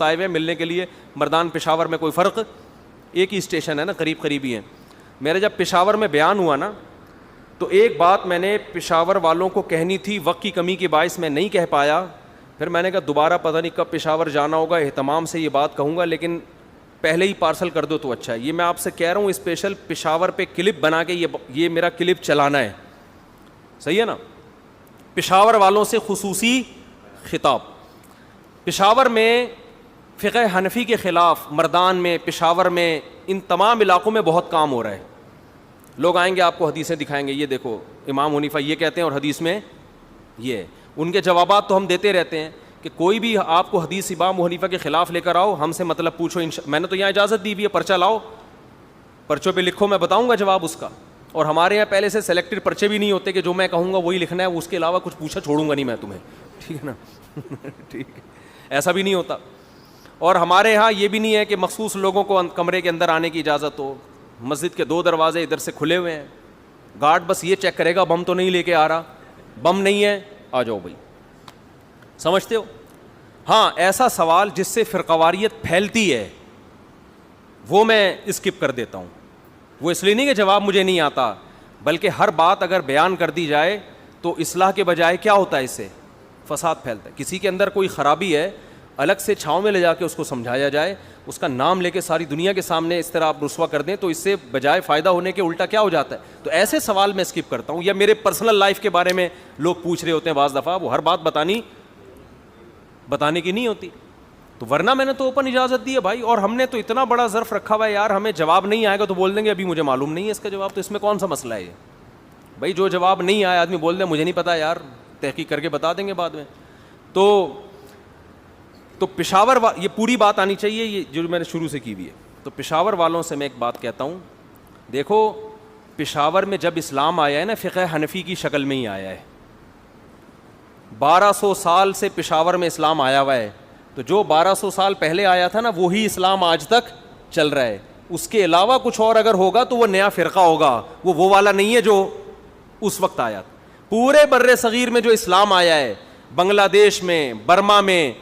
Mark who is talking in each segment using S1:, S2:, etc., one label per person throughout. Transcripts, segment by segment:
S1: آئے ہوئے ملنے کے لیے مردان پشاور میں، کوئی فرق، ایک ہی اسٹیشن ہے نا، قریب قریبی ہیں. میرا جب پشاور میں بیان ہوا نا تو ایک بات میں نے پشاور والوں کو کہنی تھی، وقت کی کمی کے باعث میں نہیں کہہ پایا. پھر میں نے کہا دوبارہ پتہ نہیں کب پشاور جانا ہوگا، اہتمام سے یہ بات کہوں گا، لیکن پہلے ہی پارسل کر دو تو اچھا ہے. یہ میں آپ سے کہہ رہا ہوں اسپیشل پشاور پہ کلپ بنا کے یہ میرا کلپ چلانا ہے، صحیح ہے نا. پشاور والوں سے خصوصی خطاب. پشاور میں فقہ حنفی کے خلاف مردان میں، پشاور میں، ان تمام علاقوں میں بہت کام ہو رہا ہے. لوگ آئیں گے آپ کو حدیثیں دکھائیں گے، یہ دیکھو امام حنیفہ یہ کہتے ہیں اور حدیث میں یہ ہے. ان کے جوابات تو ہم دیتے رہتے ہیں کہ کوئی بھی آپ کو حدیث امام حنیفہ کے خلاف لے کر آؤ، ہم سے مطلب پوچھو. میں نے تو یہاں اجازت دی ہوئی ہے، پرچہ لاؤ، پرچوں پہ لکھو، میں بتاؤں گا جواب اس کا. اور ہمارے یہاں پہلے سے سلیکٹڈ پرچے بھی نہیں ہوتے کہ جو میں کہوں گا وہی لکھنا ہے، اس کے علاوہ کچھ پوچھا چھوڑوں گا نہیں میں تمہیں، ٹھیک ہے نا. ٹھیک ہے، ایسا بھی نہیں ہوتا. اور ہمارے یہاں یہ بھی نہیں ہے کہ مخصوص لوگوں کو کمرے کے اندر آنے کی اجازت ہو. مسجد کے 2 دروازے ادھر سے کھلے ہوئے ہیں، گارڈ بس یہ چیک کرے گا بم تو نہیں لے کے آ رہا، بم نہیں ہے آ جاؤ بھائی. سمجھتے ہو؟ ہاں، ایسا سوال جس سے فرقواریت پھیلتی ہے وہ میں اسکپ کر دیتا ہوں. وہ اس لیے نہیں کہ جواب مجھے نہیں آتا، بلکہ ہر بات اگر بیان کر دی جائے تو اصلاح کے بجائے کیا ہوتا ہے، اس سے فساد پھیلتا ہے. کسی کے اندر کوئی خرابی ہے، الگ سے چھاؤں میں لے جا کے اس کو سمجھایا جائے، اس کا نام لے کے ساری دنیا کے سامنے اس طرح آپ رسوا کر دیں تو اس سے بجائے فائدہ ہونے کے الٹا کیا ہو جاتا ہے. تو ایسے سوال میں اسکپ کرتا ہوں. یا میرے پرسنل لائف کے بارے میں لوگ پوچھ رہے ہوتے ہیں بعض دفعہ، وہ ہر بات بتانے کی نہیں ہوتی. تو ورنہ میں نے تو اوپن اجازت دی ہے بھائی. اور ہم نے تو اتنا بڑا ظرف رکھا ہوا ہے یار، ہمیں جواب نہیں آئے گا تو بول دیں گے ابھی مجھے معلوم نہیں ہے اس کا جواب. تو اس میں کون سا مسئلہ ہے یہ بھائی؟ جو جواب نہیں آیا آدمی بول دے مجھے نہیں پتا یار، تحقیق کر کے بتا دیں گے بعد میں. تو پشاور یہ پوری بات آنی چاہیے، یہ جو میں نے شروع سے کی ہوئی ہے. تو پشاور والوں سے میں ایک بات کہتا ہوں، دیکھو پشاور میں جب اسلام آیا ہے نا، فقہ حنفی کی شکل میں ہی آیا ہے. 1200 سال سے پشاور میں اسلام آیا ہوا ہے. تو جو 1200 سال پہلے آیا تھا نا، وہی اسلام آج تک چل رہا ہے. اس کے علاوہ کچھ اور اگر ہوگا تو وہ نیا فرقہ ہوگا، وہ والا نہیں ہے جو اس وقت آیا. پورے بر صغیر میں جو اسلام آیا ہے، بنگلہ دیش میں، برما میں،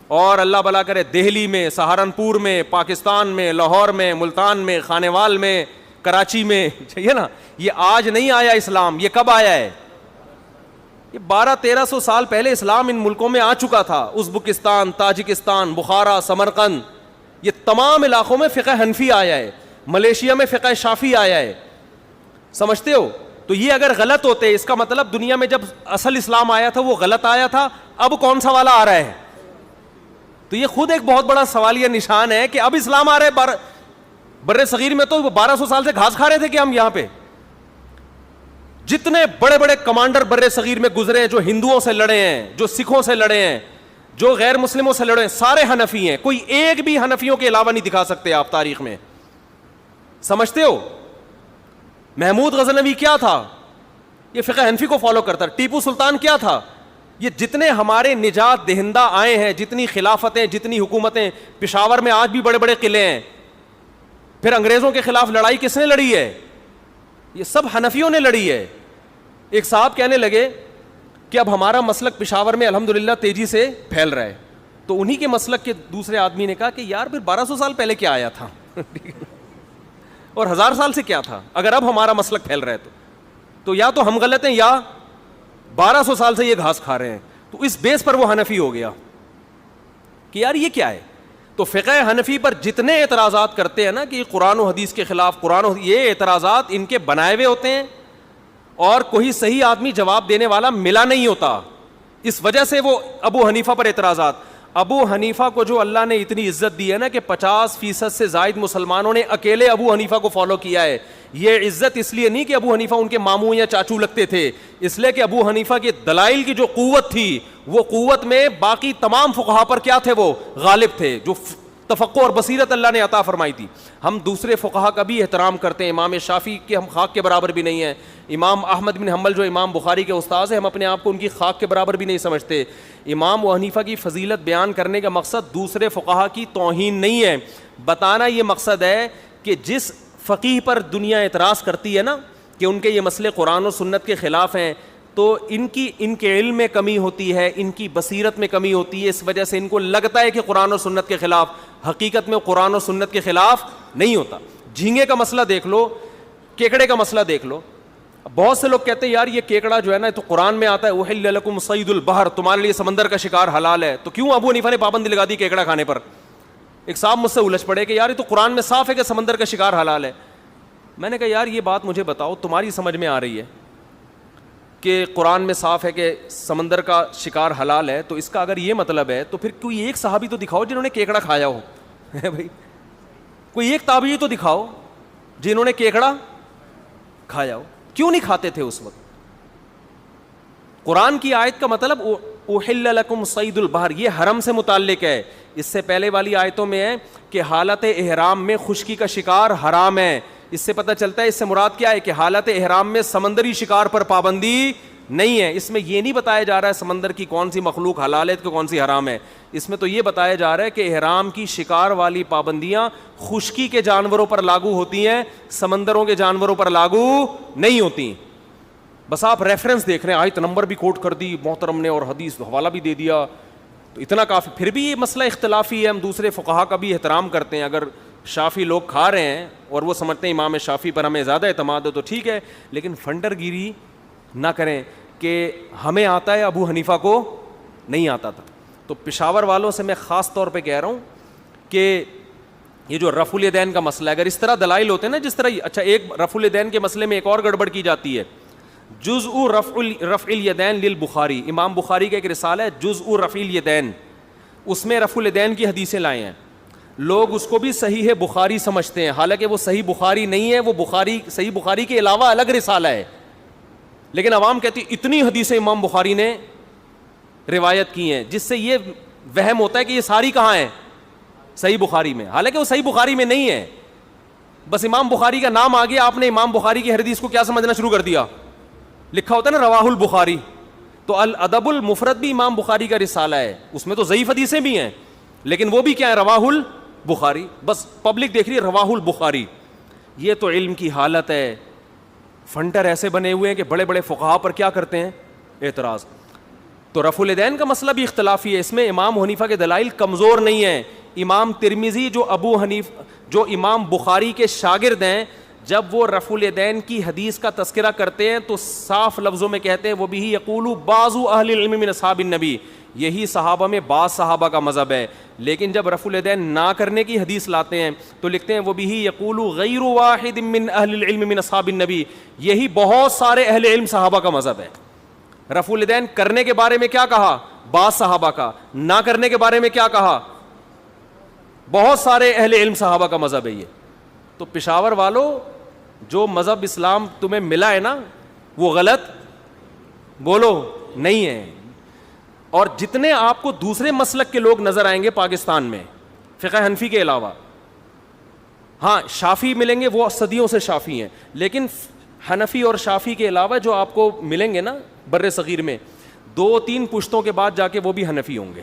S1: اور اللہ بلا کرے دہلی میں، سہارنپور میں، پاکستان میں، لاہور میں، ملتان میں، خانیوال میں، کراچی میں، چاہیے نا. یہ آج نہیں آیا اسلام. یہ کب آیا ہے؟ یہ 1200-1300 سال پہلے اسلام ان ملکوں میں آ چکا تھا. ازبکستان، تاجکستان، بخارا، سمرقند، یہ تمام علاقوں میں فقہ حنفی آیا ہے. ملیشیا میں فقہ شافی آیا ہے. سمجھتے ہو؟ تو یہ اگر غلط ہوتے، اس کا مطلب دنیا میں جب اصل اسلام آیا تھا وہ غلط آیا تھا، اب کون سا والا آ رہا ہے؟ تو یہ خود ایک بہت بڑا سوالیہ نشان ہے کہ اب اسلام آ رہا ہے. بر صغیر میں تو 1200 سال سے گھاس کھا رہے تھے کہ ہم یہاں پہ. جتنے بڑے بڑے کمانڈر بر صغیر میں گزرے ہیں، جو ہندوؤں سے لڑے ہیں، جو سکھوں سے لڑے ہیں، جو غیر مسلموں سے لڑے ہیں، سارے حنفی ہیں. کوئی ایک بھی حنفیوں کے علاوہ نہیں دکھا سکتے آپ تاریخ میں. سمجھتے ہو؟ محمود غزنوی کیا تھا؟ یہ فقہ حنفی کو فالو کرتا. ٹیپو سلطان کیا تھا؟ یہ جتنے ہمارے نجات دہندہ آئے ہیں، جتنی خلافتیں، جتنی حکومتیں، پشاور میں آج بھی بڑے بڑے قلعے ہیں. پھر انگریزوں کے خلاف لڑائی کس نے لڑی ہے؟ یہ سب حنفیوں نے لڑی ہے. ایک صاحب کہنے لگے کہ اب ہمارا مسلک پشاور میں الحمدللہ تیزی سے پھیل رہا ہے. تو انہی کے مسلک کے دوسرے آدمی نے کہا کہ یار پھر 1200 سال پہلے کیا آیا تھا اور 1000 سال سے کیا تھا؟ اگر اب ہمارا مسلک پھیل رہا ہے تو یا تو ہم غلط ہیں یا 1200 سال سے یہ گھاس کھا رہے ہیں. تو اس بیس پر وہ حنفی ہو گیا کہ یار یہ کیا ہے. تو فقہ حنفی پر جتنے اعتراضات کرتے ہیں نا کہ قرآن و حدیث کے خلاف، یہ اعتراضات ان کے بنائے ہوئے ہوتے ہیں اور کوئی صحیح آدمی جواب دینے والا ملا نہیں ہوتا. اس وجہ سے وہ ابو حنیفہ پر اعتراضات. ابو حنیفہ کو جو اللہ نے اتنی عزت دی ہے نا کہ 50% سے زائد مسلمانوں نے اکیلے ابو حنیفہ کو فالو کیا ہے. یہ عزت اس لیے نہیں کہ ابو حنیفہ ان کے ماموں یا چاچو لگتے تھے، اس لیے کہ ابو حنیفہ کے دلائل کی جو قوت تھی، وہ قوت میں باقی تمام فقہا پر کیا تھے؟ وہ غالب تھے. جو تفقہ اور بصیرت اللہ نے عطا فرمائی تھی. ہم دوسرے فقہا کا بھی احترام کرتے ہیں. امام شافعی کے ہم خاک کے برابر بھی نہیں ہیں. امام احمد بن حنبل جو امام بخاری کے استاذ ہیں، ہم اپنے آپ کو ان کی خاک کے برابر بھی نہیں سمجھتے. امام و حنیفہ کی فضیلت بیان کرنے کا مقصد دوسرے فقہا کی توہین نہیں ہے. بتانا یہ مقصد ہے کہ جس فقیہ پر دنیا اعتراض کرتی ہے نا کہ ان کے یہ مسئلے قرآن و سنت کے خلاف ہیں، تو ان کے علم میں کمی ہوتی ہے, ان کی بصیرت میں کمی ہوتی ہے, اس وجہ سے ان کو لگتا ہے کہ قرآن و سنت کے خلاف, حقیقت میں قرآن و سنت کے خلاف نہیں ہوتا. جھینگے کا مسئلہ دیکھ لو, کیکڑے کا مسئلہ دیکھ لو. بہت سے لوگ کہتے ہیں یار یہ کیکڑا جو ہے نا تو قرآن میں آتا ہے احل لکم صید البحر, تمہارے لیے سمندر کا شکار حلال ہے, تو کیوں ابو حنیفہ نے پابندی لگا دی کیکڑا کھانے پر؟ ایک صاحب مجھ سے الجھ پڑے کہ یار یہ تو قرآن میں صاف ہے کہ سمندر کا شکار حلال ہے. میں نے کہا یار یہ بات مجھے بتاؤ, تمہاری سمجھ میں آ رہی ہے کہ قرآن میں صاف ہے کہ سمندر کا شکار حلال ہے, تو اس کا اگر یہ مطلب ہے تو پھر کوئی ایک صحابی تو دکھاؤ جنہوں نے کیکڑا کھایا ہو. بھائی کوئی ایک تابعی تو دکھاؤ جنہوں نے کیکڑا کھایا ہو. کیوں نہیں کھاتے تھے اس وقت؟ قرآن کی آیت کا مطلب احل لکم صید البحر, یہ حرم سے متعلق ہے. اس سے پہلے والی آیتوں میں ہے کہ حالت احرام میں خشکی کا شکار حرام ہے. اس سے پتہ چلتا ہے اس سے مراد کیا ہے کہ حالت احرام میں سمندری شکار پر پابندی نہیں ہے. اس میں یہ نہیں بتایا جا رہا ہے سمندر کی کون سی مخلوق حلال ہے تو کون سی حرام ہے. اس میں تو یہ بتایا جا رہا ہے کہ احرام کی شکار والی پابندیاں خشکی کے جانوروں پر لاگو ہوتی ہیں, سمندروں کے جانوروں پر لاگو نہیں ہوتی. بس آپ ریفرنس دیکھ رہے ہیں, آیت نمبر بھی کوٹ کر دی محترم نے اور حدیث حوالہ بھی دے دیا, تو اتنا کافی. پھر بھی یہ مسئلہ اختلافی ہے, ہم دوسرے فقہا کا بھی احترام کرتے ہیں. اگر شافی لوگ کھا رہے ہیں اور وہ سمجھتے ہیں امام شافی پر ہمیں زیادہ اعتماد ہے تو ٹھیک ہے, لیکن فنڈر گیری نہ کریں کہ ہمیں آتا ہے ابو حنیفہ کو نہیں آتا تھا. تو پشاور والوں سے میں خاص طور پہ کہہ رہا ہوں کہ یہ جو رفع الیدین کا مسئلہ ہے, اگر اس طرح دلائل ہوتے ہیں نا جس طرح, اچھا ایک رفع الیدین کے مسئلے میں ایک اور گڑبڑ کی جاتی ہے, جزء رفع الیدین للبخاری. امام بخاری کا ایک رسالہ ہے جزء رفع الیدین, اس میں رفع الیدین کی حدیثیں لائے ہیں. لوگ اس کو بھی صحیح بخاری سمجھتے ہیں, حالانکہ وہ صحیح بخاری نہیں ہے, وہ صحیح بخاری کے علاوہ الگ رسالہ ہے. لیکن عوام کہتی اتنی حدیثیں امام بخاری نے روایت کی ہیں, جس سے یہ وہم ہوتا ہے کہ یہ ساری کہاں ہیں, صحیح بخاری میں, حالانکہ وہ صحیح بخاری میں نہیں ہے. بس امام بخاری کا نام آ گیا, آپ نے امام بخاری کی حدیث کو کیا سمجھنا شروع کر دیا, لکھا ہوتا ہے نا رواہ البخاری, تو الادب المفرد بھی امام بخاری کا رسالہ ہے, اس میں تو ضعیف حدیثیں بھی ہیں لیکن وہ بھی کیا ہے, رواہ البخاری. بس پبلک دیکھ رہی ہے رواہ البخاری. یہ تو علم کی حالت ہے. فنٹر ایسے بنے ہوئے ہیں کہ بڑے بڑے فقہا پر کیا کرتے ہیں, اعتراض. تو رفع الیدین کا مسئلہ بھی اختلافی ہے, اس میں امام حنیفہ کے دلائل کمزور نہیں ہیں. امام ترمذی جو امام بخاری کے شاگرد ہیں, جب وہ رفع الیدین کی حدیث کا تذکرہ کرتے ہیں تو صاف لفظوں میں کہتے ہیں وہ بھی یقول بعض اہل العلم من اصحاب النبی, یہی صحابہ میں بعض صحابہ کا مذہب ہے. لیکن جب رفع الیدین نہ کرنے کی حدیث لاتے ہیں تو لکھتے ہیں وہ بھی یقول غیر واحد من اہل العلم من اصحاب النبی, یہی بہت سارے اہل علم صحابہ کا مذہب ہے. رفع الیدین کرنے کے بارے میں کیا کہا, بعض صحابہ کا, نہ کرنے کے بارے میں کیا کہا, بہت سارے اہل علم صحابہ کا مذہب ہے یہ. تو پشاور والوں, جو مذہب اسلام تمہیں ملا ہے نا وہ غلط بولو نہیں ہے. اور جتنے آپ کو دوسرے مسلک کے لوگ نظر آئیں گے پاکستان میں فقہ حنفی کے علاوہ, ہاں شافی ملیں گے, وہ صدیوں سے شافی ہیں, لیکن حنفی اور شافی کے علاوہ جو آپ کو ملیں گے نا بر صغیر میں, 2-3 پشتوں کے بعد جا کے وہ بھی حنفی ہوں گے.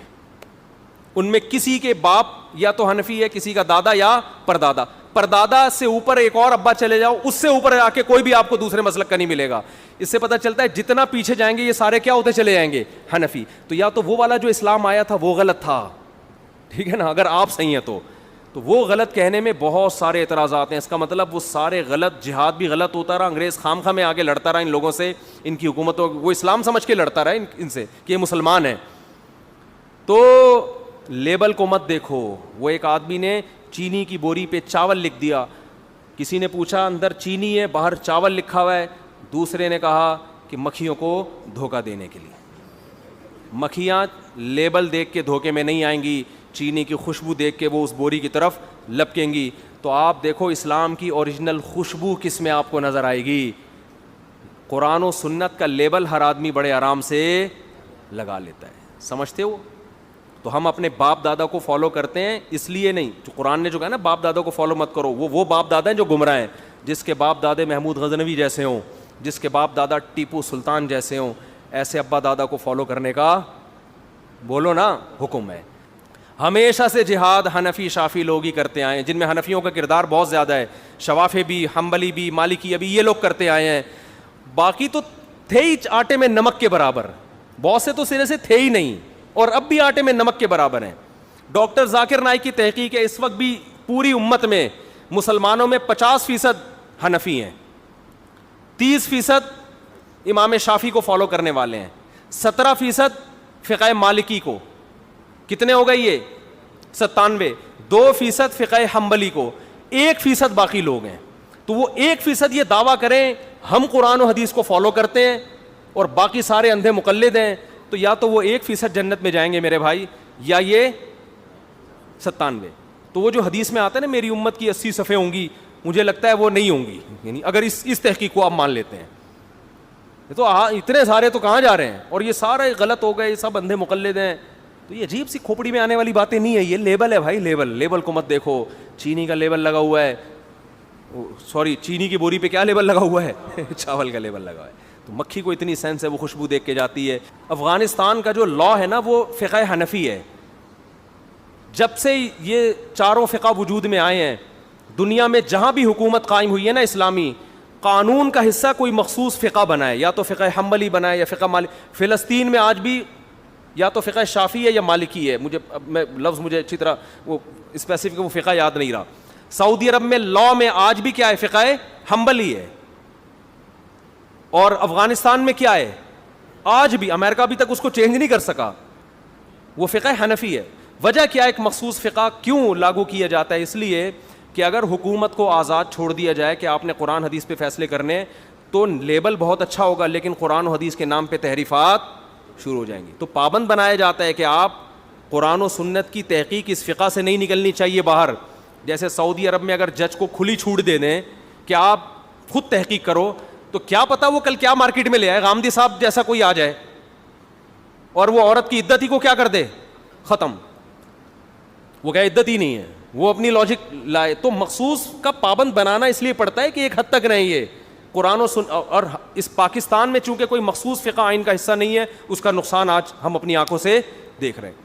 S1: ان میں کسی کے باپ یا تو حنفی ہے, کسی کا دادا یا پردادا, پردادا سے اوپر ایک اور ابا چلے جاؤ, اس سے اوپر آ کے کوئی بھی آپ کو دوسرے مسلک کا نہیں ملے گا. اس سے پتہ چلتا ہے جتنا پیچھے جائیں گے یہ سارے کیا ہوتے چلے جائیں گے, حنفی. تو یا تو وہ والا جو اسلام آیا تھا وہ غلط تھا, ٹھیک ہے نا, اگر آپ صحیح ہیں تو وہ غلط کہنے میں بہت سارے اعتراضات ہیں. اس کا مطلب وہ سارے غلط, جہاد بھی غلط ہوتا رہا, انگریز خامخواہ میں آگے لڑتا رہا ان لوگوں سے, ان کی حکومتوں, وہ اسلام سمجھ کے لڑتا رہا ان سے کہ یہ مسلمان ہیں. تو لیبل کو مت دیکھو. وہ ایک آدمی نے چینی کی بوری پہ چاول لکھ دیا, کسی نے پوچھا اندر چینی ہے باہر چاول لکھا ہوا ہے, دوسرے نے کہا کہ مکھیوں کو دھوکہ دینے کے لیے. مکھیاں لیبل دیکھ کے دھوکے میں نہیں آئیں گی, چینی کی خوشبو دیکھ کے وہ اس بوری کی طرف لپکیں گی. تو آپ دیکھو اسلام کی اوریجنل خوشبو کس میں آپ کو نظر آئے گی. قرآن و سنت کا لیبل ہر آدمی بڑے آرام سے لگا لیتا ہے, سمجھتے ہو. تو ہم اپنے باپ دادا کو فالو کرتے ہیں اس لیے نہیں, جو قرآن نے جو کہا نا باپ دادا کو فالو مت کرو, وہ باپ دادا ہیں جو گمراہ ہیں. جس کے باپ دادے محمود غزنوی جیسے ہوں, جس کے باپ دادا ٹیپو سلطان جیسے ہوں, ایسے ابا دادا کو فالو کرنے کا بولو نا حکم ہے. ہمیشہ سے جہاد حنفی شافی لوگ ہی کرتے آئے ہیں, جن میں حنفیوں کا کردار بہت زیادہ ہے, شوافی بھی, حنبلی بھی, مالکی بھی, یہ لوگ کرتے آئے ہیں. باقی تو تھے ہی آٹے میں نمک کے برابر, بہت سے تو سرے سے تھے ہی نہیں, اور اب بھی آٹے میں نمک کے برابر ہیں. ڈاکٹر ذاکر نائک کی تحقیق ہے, اس وقت بھی پوری امت میں مسلمانوں میں 50% حنفی ہیں, 30% امام شافعی کو فالو کرنے والے ہیں, 17% فقہ مالکی کو, کتنے ہو گئے یہ 97, 2% فقہ حنبلی کو, 1% باقی لوگ ہیں. تو وہ 1% یہ دعویٰ کریں ہم قرآن و حدیث کو فالو کرتے ہیں اور باقی سارے اندھے مقلد ہیں, تو یا تو وہ 1% جنت میں جائیں گے میرے بھائی, یا یہ 97. تو وہ جو حدیث میں آتا ہے نا میری امت کی 80 صفحے ہوں گی, مجھے لگتا ہے وہ نہیں ہوں گی, یعنی اگر اس تحقیق کو آپ مان لیتے ہیں. تو اتنے سارے تو کہاں جا رہے ہیں, اور یہ سارے غلط ہو گئے, یہ سب اندھے مقلد ہیں. تو یہ عجیب سی کھوپڑی میں آنے والی باتیں نہیں ہے, یہ لیبل ہے بھائی, لیبل کو مت دیکھو. چینی کا لیبل لگا ہوا ہے, سوری چینی کی بوری پہ کیا لیبل لگا ہوا ہے, چاول کا لیبل لگا ہوا ہے. تو مکھی کو اتنی سینس ہے, وہ خوشبو دیکھ کے جاتی ہے. افغانستان کا جو لا ہے نا وہ فقہ حنفی ہے. جب سے یہ چاروں فقہ وجود میں آئے ہیں, دنیا میں جہاں بھی حکومت قائم ہوئی ہے نا اسلامی, قانون کا حصہ کوئی مخصوص فقہ بنائے, یا تو فقہ حنبلی بنائے یا فقہ مالک. فلسطین میں آج بھی یا تو فقہ شافعی ہے یا مالکی ہے, مجھے اچھی طرح وہ اسپیسیفک وہ فقہ یاد نہیں رہا. سعودی عرب میں لا میں آج بھی کیا ہے, فقہ حنبلی ہے. اور افغانستان میں کیا ہے آج بھی, امریکہ ابھی تک اس کو چینج نہیں کر سکا, وہ فقہ حنفی ہے. وجہ کیا ہے, ایک مخصوص فقہ کیوں لاگو کیا جاتا ہے؟ اس لیے کہ اگر حکومت کو آزاد چھوڑ دیا جائے کہ آپ نے قرآن حدیث پہ فیصلے کرنے, تو لیبل بہت اچھا ہوگا, لیکن قرآن و حدیث کے نام پہ تحریفات شروع ہو جائیں گی. تو پابند بنایا جاتا ہے کہ آپ قرآن و سنت کی تحقیق اس فقہ سے نہیں نکلنی چاہیے باہر. جیسے سعودی عرب میں اگر جج کو کھلی چھوٹ دے دیں کہ آپ خود تحقیق کرو, تو کیا پتا وہ کل کیا مارکیٹ میں لے آئے, غامدی صاحب جیسا کوئی آ جائے اور وہ عورت کی عدت ہی کو کیا کر دے, ختم. وہ کیا عدت ہی نہیں ہے, وہ اپنی لاجک لائے. تو مخصوص کا پابند بنانا اس لیے پڑتا ہے کہ ایک حد تک نہیں, یہ قرآن و اور اس پاکستان میں چونکہ کوئی مخصوص فقہ آئین کا حصہ نہیں ہے, اس کا نقصان آج ہم اپنی آنکھوں سے دیکھ رہے ہیں.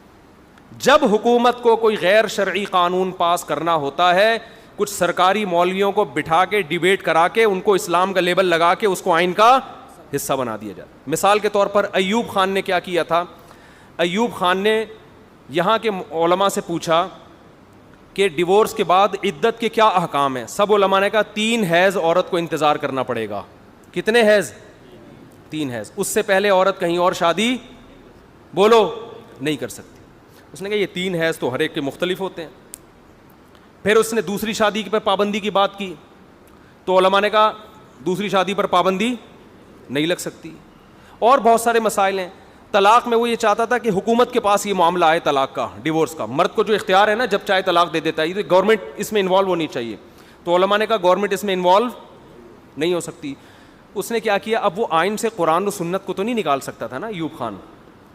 S1: جب حکومت کو کوئی غیر شرعی قانون پاس کرنا ہوتا ہے, کچھ سرکاری مولویوں کو بٹھا کے ڈیبیٹ کرا کے ان کو اسلام کا لیبل لگا کے اس کو آئین کا حصہ بنا دیا جاتا. مثال کے طور پر ایوب خان نے کیا کیا تھا, ایوب خان نے یہاں کے علماء سے پوچھا کہ ڈیورس کے بعد عدت کے کیا احکام ہیں. سب علماء نے کہا 3 حیض عورت کو انتظار کرنا پڑے گا. کتنے حیض؟ 3 حیض. اس سے پہلے عورت کہیں اور شادی بولو نہیں کر سکتی. اس نے کہا یہ 3 حیض تو ہر ایک کے مختلف ہوتے ہیں. پھر اس نے دوسری شادی پر پابندی کی بات کی, تو علماء نے کہا دوسری شادی پر پابندی نہیں لگ سکتی. اور بہت سارے مسائل ہیں. طلاق میں وہ یہ چاہتا تھا کہ حکومت کے پاس یہ معاملہ آئے طلاق کا, ڈیورس کا, مرد کو جو اختیار ہے نا جب چاہے طلاق دے دیتا ہے, یہ گورنمنٹ اس میں انوالو ہونی چاہیے. تو علماء نے کہا گورنمنٹ اس میں انوالو نہیں ہو سکتی. اس نے کیا کیا, اب وہ آئین سے قرآن و سنت کو تو نہیں نکال سکتا تھا نا ایوب خان,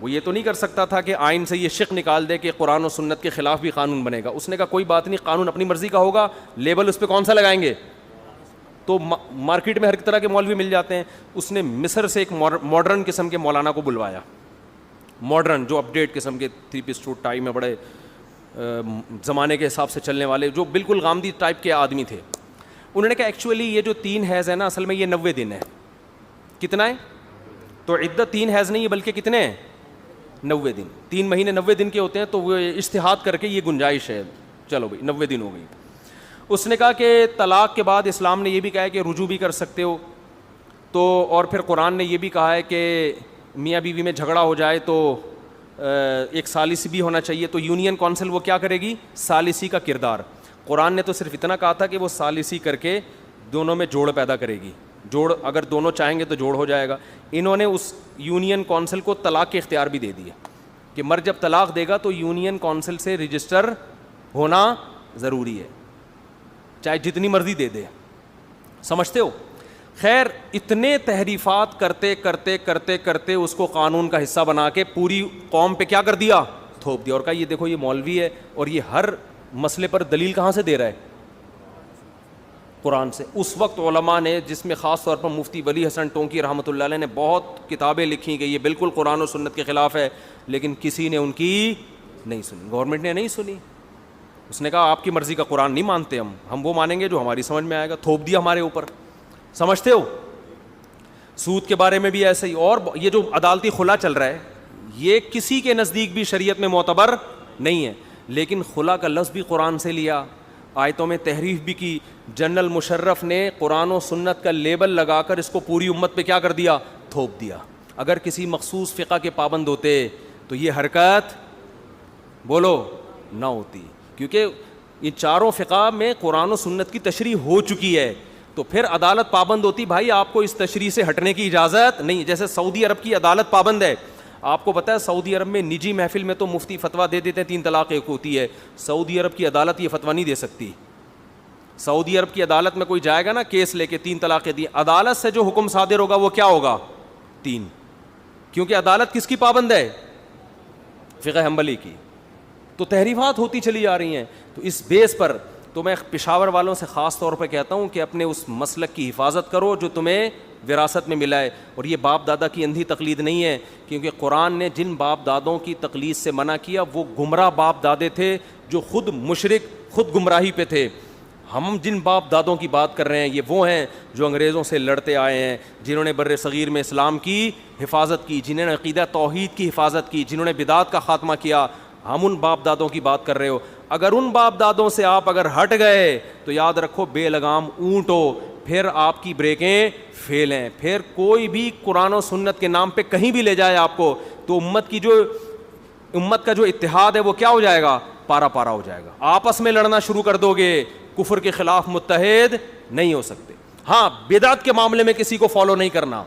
S1: وہ یہ تو نہیں کر سکتا تھا کہ آئین سے یہ شق نکال دے کہ قرآن و سنت کے خلاف بھی قانون بنے گا. اس نے کہا کوئی بات نہیں, قانون اپنی مرضی کا ہوگا, لیبل اس پہ کون سا لگائیں گے. تو مارکیٹ میں ہر طرح کے مولوی مل جاتے ہیں. اس نے مصر سے ایک ماڈرن قسم کے مولانا کو بلوایا, ماڈرن جو اپ ڈیٹ قسم کے 3 پیس سوٹ ٹائی میں بڑے زمانے کے حساب سے چلنے والے, جو بالکل غامدی ٹائپ کے آدمی تھے. انہوں نے کہا ایکچولی یہ جو 3 حیض ہے نا اصل میں یہ 90 دن ہے. کتنا ہے؟ تو عدت 3 حیض نہیں ہے بلکہ کتنے ہیں, 90 دن. 3 مہینے 90 دن کے ہوتے ہیں, تو وہ اجتہاد کر کے یہ گنجائش ہے, چلو بھائی 90 دن ہو گئی. اس نے کہا کہ طلاق کے بعد اسلام نے یہ بھی کہا ہے کہ رجوع بھی کر سکتے ہو, تو اور پھر قرآن نے یہ بھی کہا ہے کہ میاں بیوی میں جھگڑا ہو جائے تو ایک ثالثی بھی ہونا چاہیے. تو یونین کونسل وہ کیا کرے گی, ثالثی کا کردار. قرآن نے تو صرف اتنا کہا تھا کہ وہ ثالثی کر کے دونوں میں جوڑ پیدا کرے گی, جوڑ اگر دونوں چاہیں گے تو جوڑ ہو جائے گا. انہوں نے اس یونین کونسل کو طلاق کے اختیار بھی دے دیا کہ مرد جب طلاق دے گا تو یونین کونسل سے رجسٹر ہونا ضروری ہے, چاہے جتنی مرضی دے دے. سمجھتے ہو؟ خیر اتنے تحریفات کرتے کرتے کرتے کرتے اس کو قانون کا حصہ بنا کے پوری قوم پہ کیا کر دیا, تھوپ دیا, اور کہا یہ دیکھو یہ مولوی ہے اور یہ ہر مسئلے پر دلیل کہاں سے دے رہا ہے, قرآن سے. اس وقت علماء نے, جس میں خاص طور پر مفتی ولی حسن ٹونکی رحمۃ اللہ علیہ نے بہت کتابیں لکھی کہ یہ بالکل قرآن و سنت کے خلاف ہے, لیکن کسی نے ان کی نہیں سنی, گورنمنٹ نے نہیں سنی. اس نے کہا آپ کی مرضی کا قرآن نہیں مانتے, ہم وہ مانیں گے جو ہماری سمجھ میں آئے گا, تھوپ دیا ہمارے اوپر. سمجھتے ہو؟ سود کے بارے میں بھی ایسے ہی. اور یہ جو عدالتی خلا چل رہا ہے یہ کسی کے نزدیک بھی شریعت میں معتبر نہیں ہے, لیکن خلا کا لفظ بھی قرآن سے لیا, آیتوں میں تحریف بھی کی. جنرل مشرف نے قرآن و سنت کا لیبل لگا کر اس کو پوری امت پہ کیا کر دیا, تھوپ دیا. اگر کسی مخصوص فقہ کے پابند ہوتے تو یہ حرکت بولو نہ ہوتی, کیونکہ یہ چاروں فقہ میں قرآن و سنت کی تشریح ہو چکی ہے. تو پھر عدالت پابند ہوتی, بھائی آپ کو اس تشریح سے ہٹنے کی اجازت نہیں. جیسے سعودی عرب کی عدالت پابند ہے, آپ کو پتہ ہے سعودی عرب میں نجی محفل میں تو مفتی فتویٰ دے دیتے ہیں 3 طلاق ایک ہوتی ہے. سعودی عرب کی عدالت یہ فتویٰ نہیں دے سکتی. سعودی عرب کی عدالت میں کوئی جائے گا نا کیس لے کے 3 طلاقیں دی, عدالت سے جو حکم صادر ہوگا وہ کیا ہوگا, 3, کیونکہ عدالت کس کی پابند ہے, فقہ حنبلی کی. تو تحریفات ہوتی چلی آ رہی ہیں. تو اس بیس پر تو میں پشاور والوں سے خاص طور پہ کہتا ہوں کہ اپنے اس مسلک کی حفاظت کرو جو تمہیں وراثت میں ملا ہے. اور یہ باپ دادا کی اندھی تقلید نہیں ہے, کیونکہ قرآن نے جن باپ دادوں کی تقلید سے منع کیا وہ گمراہ باپ دادے تھے جو خود مشرک, خود گمراہی پہ تھے. ہم جن باپ دادوں کی بات کر رہے ہیں یہ وہ ہیں جو انگریزوں سے لڑتے آئے ہیں, جنہوں نے بر صغیر میں اسلام کی حفاظت کی, جنہوں نے عقیدہ توحید کی حفاظت کی, جنہوں نے بدعات کا خاتمہ کیا. ہم ان باپ دادوں کی بات کر رہے ہو. اگر ان باپ دادوں سے آپ اگر ہٹ گئے تو یاد رکھو بے لگام اونٹ ہو, پھر آپ کی بریکیں فیل ہیں. پھر کوئی بھی قرآن و سنت کے نام پہ کہیں بھی لے جائے آپ کو تو امت کا جو اتحاد ہے وہ کیا ہو جائے گا, پارا پارا ہو جائے گا. آپس میں لڑنا شروع کر دو گے, کفر کے خلاف متحد نہیں ہو سکتے. ہاں بدعت کے معاملے میں کسی کو فالو نہیں کرنا.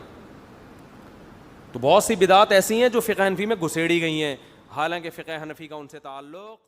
S1: تو بہت سی بدعات ایسی ہیں جو فقہ حنفی میں گھسیڑی گئی ہیں, حالانکہ فقہ حنفی کا ان سے تعلق